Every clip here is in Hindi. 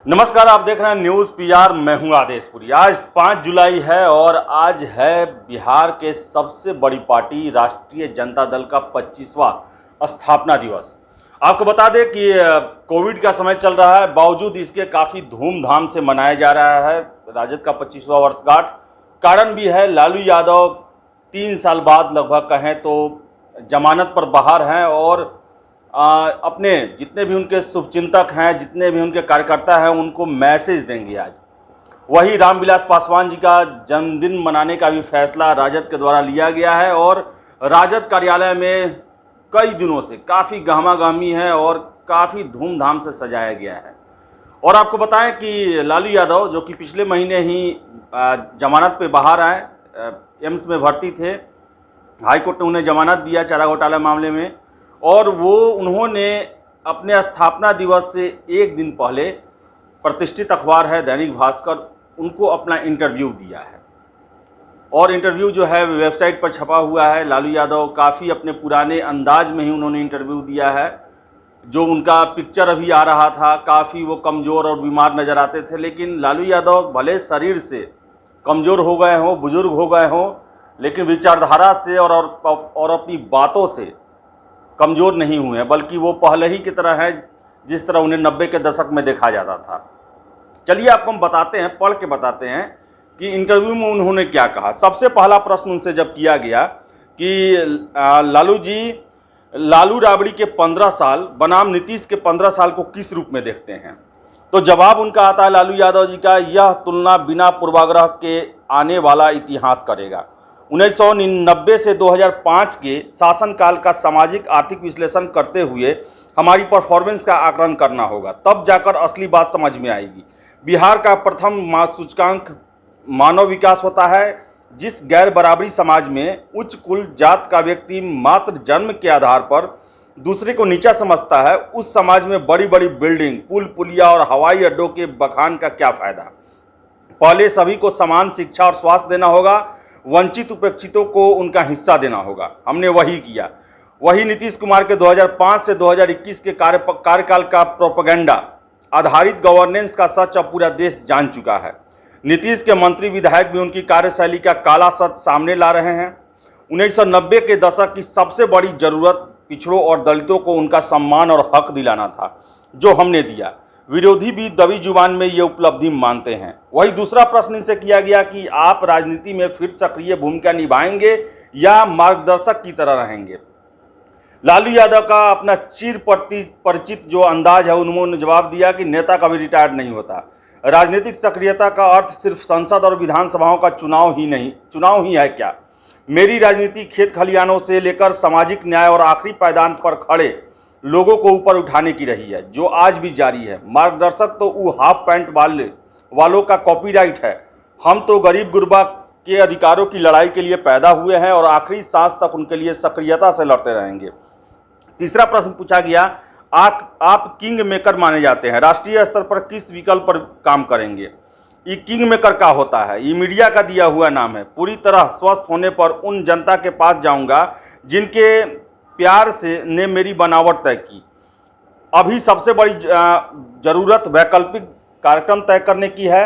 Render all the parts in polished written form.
नमस्कार, आप देख रहे हैं न्यूज़ पीआर। मैं हूं आदेशपुरी। आज 5 जुलाई है और आज है बिहार के सबसे बड़ी पार्टी राष्ट्रीय जनता दल का 25वां स्थापना दिवस। आपको बता दें कि कोविड का समय चल रहा है, बावजूद इसके काफ़ी धूमधाम से मनाया जा रहा है राजद का 25वां वर्षगांठ। कारण भी है, लालू यादव 3 साल बाद लगभग कहें तो जमानत पर बाहर हैं और अपने जितने भी उनके शुभचिंतक हैं, जितने भी उनके कार्यकर्ता हैं, उनको मैसेज देंगे आज। वही रामविलास पासवान जी का जन्मदिन मनाने का भी फैसला राजद के द्वारा लिया गया है और राजद कार्यालय में कई दिनों से काफ़ी गहमागहमी है और काफ़ी धूमधाम से सजाया गया है। और आपको बताएं कि लालू यादव, जो कि पिछले महीने ही जमानत पे बाहर आए, एम्स में भर्ती थे, हाईकोर्ट ने उन्हें जमानत दिया चारा घोटाला मामले में, और उन्होंने अपने स्थापना दिवस से एक दिन पहले प्रतिष्ठित अखबार है दैनिक भास्कर, उनको अपना इंटरव्यू दिया है। और इंटरव्यू जो है वेबसाइट पर छपा हुआ है। लालू यादव काफ़ी अपने पुराने अंदाज में ही उन्होंने इंटरव्यू दिया है। जो उनका पिक्चर अभी आ रहा था, काफ़ी वो कमज़ोर और बीमार नज़र आते थे, लेकिन लालू यादव भले शरीर से कमज़ोर हो गए हों, बुजुर्ग हो गए हों, लेकिन विचारधारा से और अपनी बातों से कमज़ोर नहीं हुए हैं, बल्कि वो पहले ही की तरह है जिस तरह उन्हें 90 के दशक में देखा जाता था। चलिए आपको हम बताते हैं, पढ़ के बताते हैं कि इंटरव्यू में उन्होंने क्या कहा। सबसे पहला प्रश्न उनसे जब किया गया कि लालू राबड़ी के 15 साल बनाम नीतीश के 15 साल को किस रूप में देखते हैं, तो जवाब उनका आता है लालू यादव जी का, यह तुलना बिना पूर्वाग्रह के आने वाला इतिहास करेगा। 1990 से 2005 के शासनकाल का सामाजिक आर्थिक विश्लेषण करते हुए हमारी परफॉर्मेंस का आकलन करना होगा, तब जाकर असली बात समझ में आएगी। बिहार का प्रथम सूचकांक मानव विकास होता है। जिस गैर बराबरी समाज में उच्च कुल जात का व्यक्ति मात्र जन्म के आधार पर दूसरे को नीचा समझता है, उस समाज में बड़ी बड़ी बिल्डिंग, पुल पुलिया और हवाई अड्डों के बखान का क्या फायदा। पहले सभी को समान शिक्षा और स्वास्थ्य देना होगा, वंचित उपेक्षितों को उनका हिस्सा देना होगा। हमने वही किया। वही नीतीश कुमार के 2005 से 2021 के कार्यकाल का प्रोपेगेंडा आधारित गवर्नेंस का सच अब पूरा देश जान चुका है। नीतीश के मंत्री विधायक भी उनकी कार्यशैली का काला सच सामने ला रहे हैं। 1990 के दशक की सबसे बड़ी जरूरत पिछड़ों और दलितों को उनका सम्मान और हक दिलाना था, जो हमने दिया। विरोधी भी दबी जुबान में ये उपलब्धि मानते हैं। वही दूसरा प्रश्न इनसे किया गया कि आप राजनीति में फिर सक्रिय भूमिका निभाएंगे या मार्गदर्शक की तरह रहेंगे। लालू यादव का अपना चिर परिचित जो अंदाज है, उन्होंने जवाब दिया कि नेता कभी रिटायर्ड नहीं होता। राजनीतिक सक्रियता का अर्थ सिर्फ संसद और विधानसभाओं का चुनाव ही है क्या? मेरी राजनीति खेत खलिहानों से लेकर सामाजिक न्याय और आखिरी पायदान पर खड़े लोगों को ऊपर उठाने की रही है, जो आज भी जारी है। मार्गदर्शक तो वो हाफ पैंट वालों का कॉपीराइट है। हम तो गरीब गुरबा के अधिकारों की लड़ाई के लिए पैदा हुए हैं और आखिरी सांस तक उनके लिए सक्रियता से लड़ते रहेंगे। तीसरा प्रश्न पूछा गया, आप किंग मेकर माने जाते हैं, राष्ट्रीय स्तर पर किस विकल्प पर काम करेंगे? ये किंग मेकर का होता है, ये मीडिया का दिया हुआ नाम है। पूरी तरह स्वस्थ होने पर उन जनता के पास जाऊंगा जिनके प्यार से ने मेरी बनावट तय की। अभी सबसे बड़ी जरूरत वैकल्पिक कार्यक्रम तय करने की है।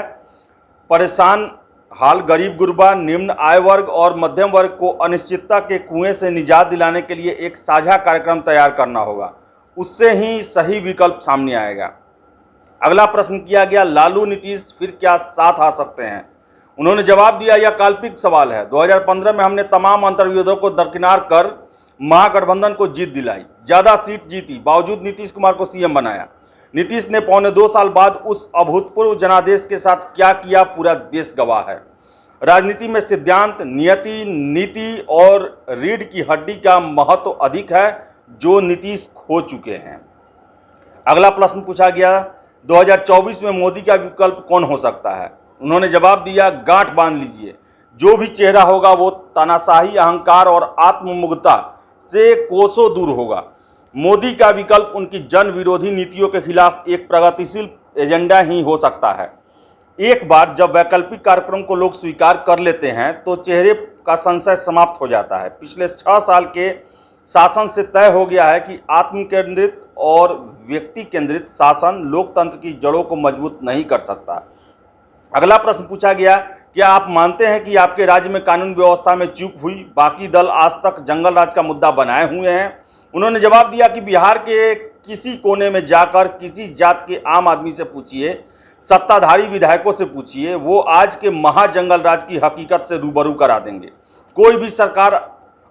परेशान हाल गरीब गुरबा, निम्न आय वर्ग और मध्यम वर्ग को अनिश्चितता के कुएं से निजात दिलाने के लिए एक साझा कार्यक्रम तैयार करना होगा। उससे ही सही विकल्प सामने आएगा। अगला प्रश्न किया गया, लालू नीतीश फिर क्या साथ आ सकते हैं? उन्होंने जवाब दिया, यह काल्पनिक सवाल है। 2015 में हमने तमाम अंतर्विरोधों को दरकिनार कर महागठबंधन को जीत दिलाई, ज़्यादा सीट जीती, बावजूद नीतीश कुमार को सीएम बनाया। नीतीश ने 2.25 साल बाद उस अभूतपूर्व जनादेश के साथ क्या किया, पूरा देश गवाह है। राजनीति में सिद्धांत, नियति, नीति और रीढ़ की हड्डी का महत्व अधिक है, जो नीतीश खो चुके हैं। अगला प्रश्न पूछा गया, 2024 में मोदी का विकल्प कौन हो सकता है? उन्होंने जवाब दिया, गांठ बांध लीजिए, जो भी चेहरा होगा वो तानाशाही, अहंकार और आत्ममुग्धता से कोसों दूर होगा। मोदी का विकल्प उनकी जन विरोधी नीतियों के खिलाफ एक प्रगतिशील एजेंडा ही हो सकता है। एक बार जब वैकल्पिक कार्यक्रम को लोग स्वीकार कर लेते हैं तो चेहरे का संशय समाप्त हो जाता है। पिछले 6 साल के शासन से तय हो गया है कि आत्म केंद्रित और व्यक्ति केंद्रित शासन लोकतंत्र की जड़ों को मजबूत नहीं कर सकता। अगला प्रश्न पूछा गया, क्या आप मानते हैं कि आपके राज्य में कानून व्यवस्था में चूक हुई? बाकी दल आज तक जंगल राज का मुद्दा बनाए हुए हैं। उन्होंने जवाब दिया कि बिहार के किसी कोने में जाकर किसी जात के आम आदमी से पूछिए, सत्ताधारी विधायकों से पूछिए, वो आज के महाजंगल राज की हकीकत से रूबरू करा देंगे। कोई भी सरकार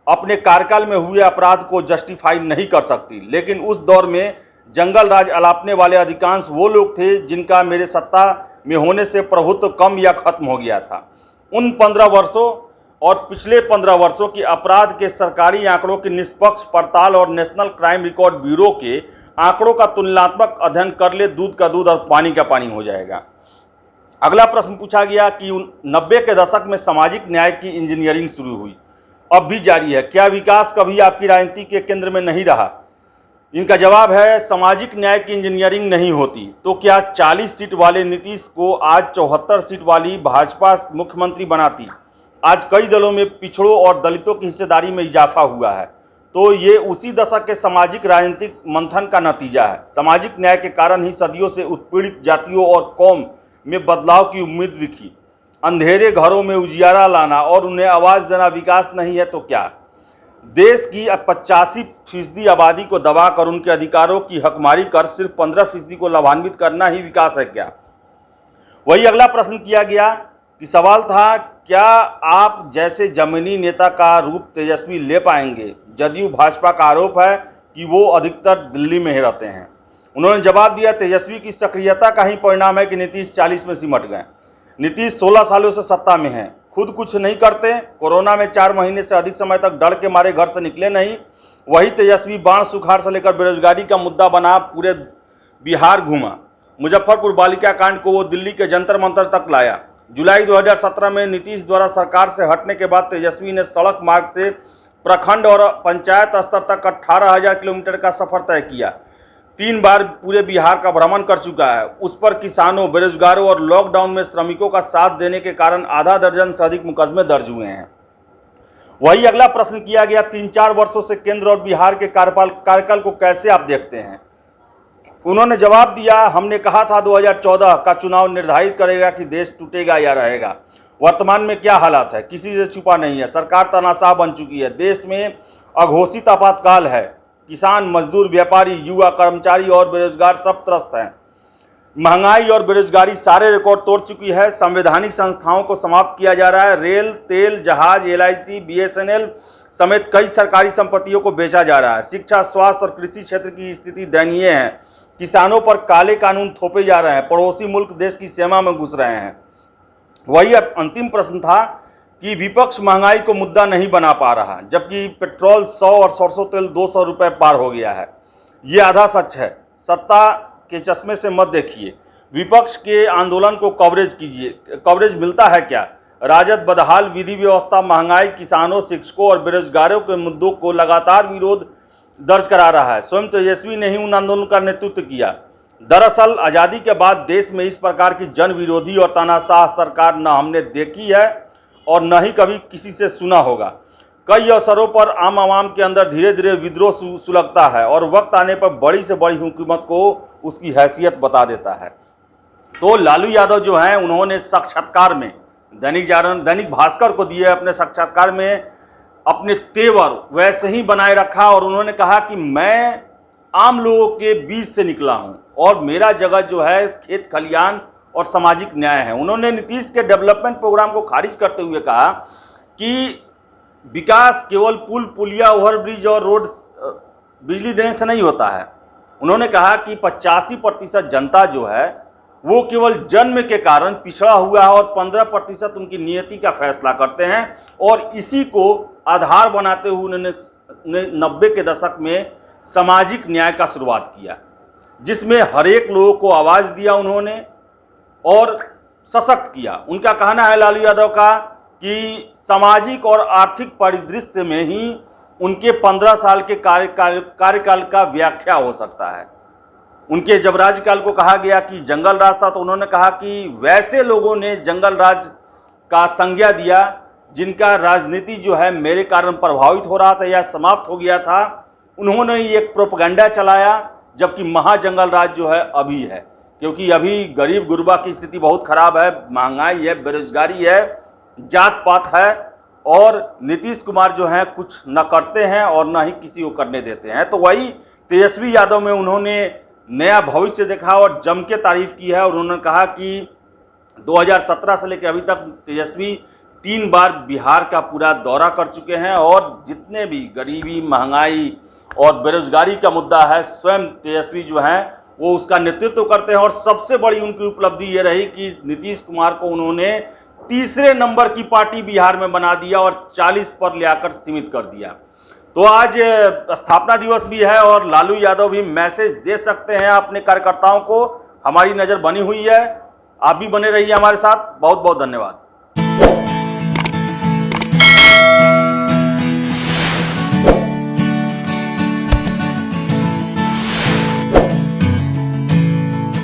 अपने कार्यकाल में हुए अपराध को जस्टिफाई नहीं कर सकती, लेकिन उस दौर में जंगल राज अलापने वाले अधिकांश वो लोग थे जिनका मेरे सत्ता में होने से प्रभुत्व कम या खत्म हो गया था। उन 15 वर्षों और पिछले 15 वर्षों के अपराध के सरकारी आंकड़ों की निष्पक्ष पड़ताल और नेशनल क्राइम रिकॉर्ड ब्यूरो के आंकड़ों का तुलनात्मक अध्ययन कर ले, दूध का दूध और पानी का पानी हो जाएगा। अगला प्रश्न पूछा गया कि 90 के दशक में सामाजिक न्याय की इंजीनियरिंग शुरू हुई, अब भी जारी है। क्या विकास कभी आपकी राजनीति के केंद्र में नहीं रहा? इनका जवाब है, सामाजिक न्याय की इंजीनियरिंग नहीं होती तो क्या 40 सीट वाले नीतीश को आज 74 सीट वाली भाजपा मुख्यमंत्री बनाती? आज कई दलों में पिछड़ों और दलितों की हिस्सेदारी में इजाफा हुआ है, तो ये उसी दशक के सामाजिक राजनीतिक मंथन का नतीजा है। सामाजिक न्याय के कारण ही सदियों से उत्पीड़ित जातियों और कौम में बदलाव की उम्मीद दिखी। अंधेरे घरों में उजियारा लाना और उन्हें आवाज़ देना विकास नहीं है तो क्या? देश की 85% आबादी को दबाकर उनके अधिकारों की हकमारी कर सिर्फ 15% को लाभान्वित करना ही विकास है क्या? वही अगला प्रश्न किया गया कि सवाल था, क्या आप जैसे जमीनी नेता का रूप तेजस्वी ले पाएंगे? जदयू भाजपा का आरोप है कि वो अधिकतर दिल्ली में ही रहते हैं। उन्होंने जवाब दिया, तेजस्वी की सक्रियता का ही परिणाम है कि नीतीश 40 में सिमट गए। नीतीश 16 सालों से सत्ता में हैं, खुद कुछ नहीं करते। कोरोना में 4 महीने से अधिक समय तक डर के मारे घर से निकले नहीं। वही तेजस्वी बाढ़ सुखाड़ से लेकर बेरोजगारी का मुद्दा बना पूरे बिहार घूमा। मुजफ्फरपुर बालिका कांड को वो दिल्ली के जंतर मंतर तक लाया। जुलाई 2017 में नीतीश द्वारा सरकार से हटने के बाद तेजस्वी ने सड़क मार्ग से प्रखंड और पंचायत स्तर तक 18,000 किलोमीटर का सफर तय किया। 3 बार पूरे बिहार का भ्रमण कर चुका है। उस पर किसानों, बेरोजगारों और लॉकडाउन में श्रमिकों का साथ देने के कारण आधा दर्जन से अधिक मुकदमे दर्ज हुए हैं। वही अगला प्रश्न किया गया, 3-4 वर्षों से केंद्र और बिहार के कार्यकाल को कैसे आप देखते हैं? उन्होंने जवाब दिया, हमने कहा था 2014 का चुनाव निर्धारित करेगा कि देश टूटेगा या रहेगा। वर्तमान में क्या हालात है, किसी से छुपा नहीं है। सरकार तानाशाह बन चुकी है। देश में अघोषित आपातकाल है। किसान, मजदूर, व्यापारी, युवा, कर्मचारी और बेरोजगार सब त्रस्त हैं। महंगाई और बेरोजगारी सारे रिकॉर्ड तोड़ चुकी है। संवैधानिक संस्थाओं को समाप्त किया जा रहा है। रेल, तेल, जहाज, LIC, BSNL समेत कई सरकारी संपत्तियों को बेचा जा रहा है। शिक्षा, स्वास्थ्य और कृषि क्षेत्र की स्थिति दयनीय है। किसानों पर काले कानून थोपे जा रहे हैं। पड़ोसी मुल्क देश की सीमा में घुस रहे हैं। वही अंतिम प्रश्न था कि विपक्ष महंगाई को मुद्दा नहीं बना पा रहा, जबकि पेट्रोल 100 और सरसों तेल 200 रुपये पार हो गया है। ये आधा सच है। सत्ता के चश्मे से मत देखिए। विपक्ष के आंदोलन को कवरेज कीजिए। कवरेज मिलता है क्या? राजद बदहाल विधि व्यवस्था, महंगाई, किसानों, शिक्षकों और बेरोजगारों के मुद्दों को लगातार विरोध दर्ज करा रहा है। स्वयं तेजस्वी ने ही उन आंदोलन का नेतृत्व किया। दरअसल आज़ादी के बाद देश में इस प्रकार की जन विरोधी और तानाशाह सरकार न हमने देखी है और न ही कभी किसी से सुना होगा। कई अवसरों पर आम आवाम के अंदर धीरे धीरे विद्रोह सुलगता है और वक्त आने पर बड़ी से बड़ी हुकूमत को उसकी हैसियत बता देता है। तो लालू यादव जो हैं, उन्होंने साक्षात्कार में दैनिक भास्कर को दिए अपने साक्षात्कार में अपने तेवर वैसे ही बनाए रखा और उन्होंने कहा कि मैं आम लोगों के बीच से निकला हूं और मेरा जगह जो है खेत खलियान और सामाजिक न्याय है। उन्होंने नीतीश के डेवलपमेंट प्रोग्राम को खारिज करते हुए कहा कि विकास केवल पुल, पुलिया, ओवरब्रिज और रोड, बिजली देने से नहीं होता है। उन्होंने कहा कि 85% जनता जो है वो केवल जन्म के कारण पिछड़ा हुआ है और 15% उनकी नियति का फैसला करते हैं और इसी को आधार बनाते हुए उन्होंने 90 के दशक में सामाजिक न्याय का शुरुआत किया, जिसमें हर एक लोगों को आवाज़ दिया उन्होंने और सशक्त किया। उनका कहना है लालू यादव का कि सामाजिक और आर्थिक परिदृश्य में ही उनके 15 साल के कार्यकाल का व्याख्या हो सकता है। उनके जब राज्यकाल को कहा गया कि जंगल राज था, तो उन्होंने कहा कि वैसे लोगों ने जंगल राज का संज्ञा दिया जिनका राजनीति जो है मेरे कारण प्रभावित हो रहा था या समाप्त हो गया था। उन्होंने एक प्रोपेगेंडा चलाया जबकि महाजंगल राज जो है अभी है, क्योंकि अभी गरीब गुरबा की स्थिति बहुत खराब है, महंगाई है, बेरोजगारी है, जात पात है, और नीतीश कुमार जो है कुछ न करते हैं और न ही किसी को करने देते हैं। तो वही तेजस्वी यादव में उन्होंने नया भविष्य देखा और जम के तारीफ की है, और उन्होंने कहा कि 2017 से लेकर अभी तक तेजस्वी 3 बार बिहार का पूरा दौरा कर चुके हैं, और जितने भी गरीबी, महंगाई और बेरोजगारी का मुद्दा है, स्वयं तेजस्वी जो हैं वो उसका नेतृत्व करते हैं। और सबसे बड़ी उनकी उपलब्धि ये रही कि नीतीश कुमार को उन्होंने तीसरे नंबर की पार्टी बिहार में बना दिया और 40 पर ले आकर सीमित कर दिया। तो आज स्थापना दिवस भी है और लालू यादव भी मैसेज दे सकते हैं अपने कार्यकर्ताओं को। हमारी नज़र बनी हुई है, आप भी बने रहिए हमारे साथ। बहुत बहुत धन्यवाद।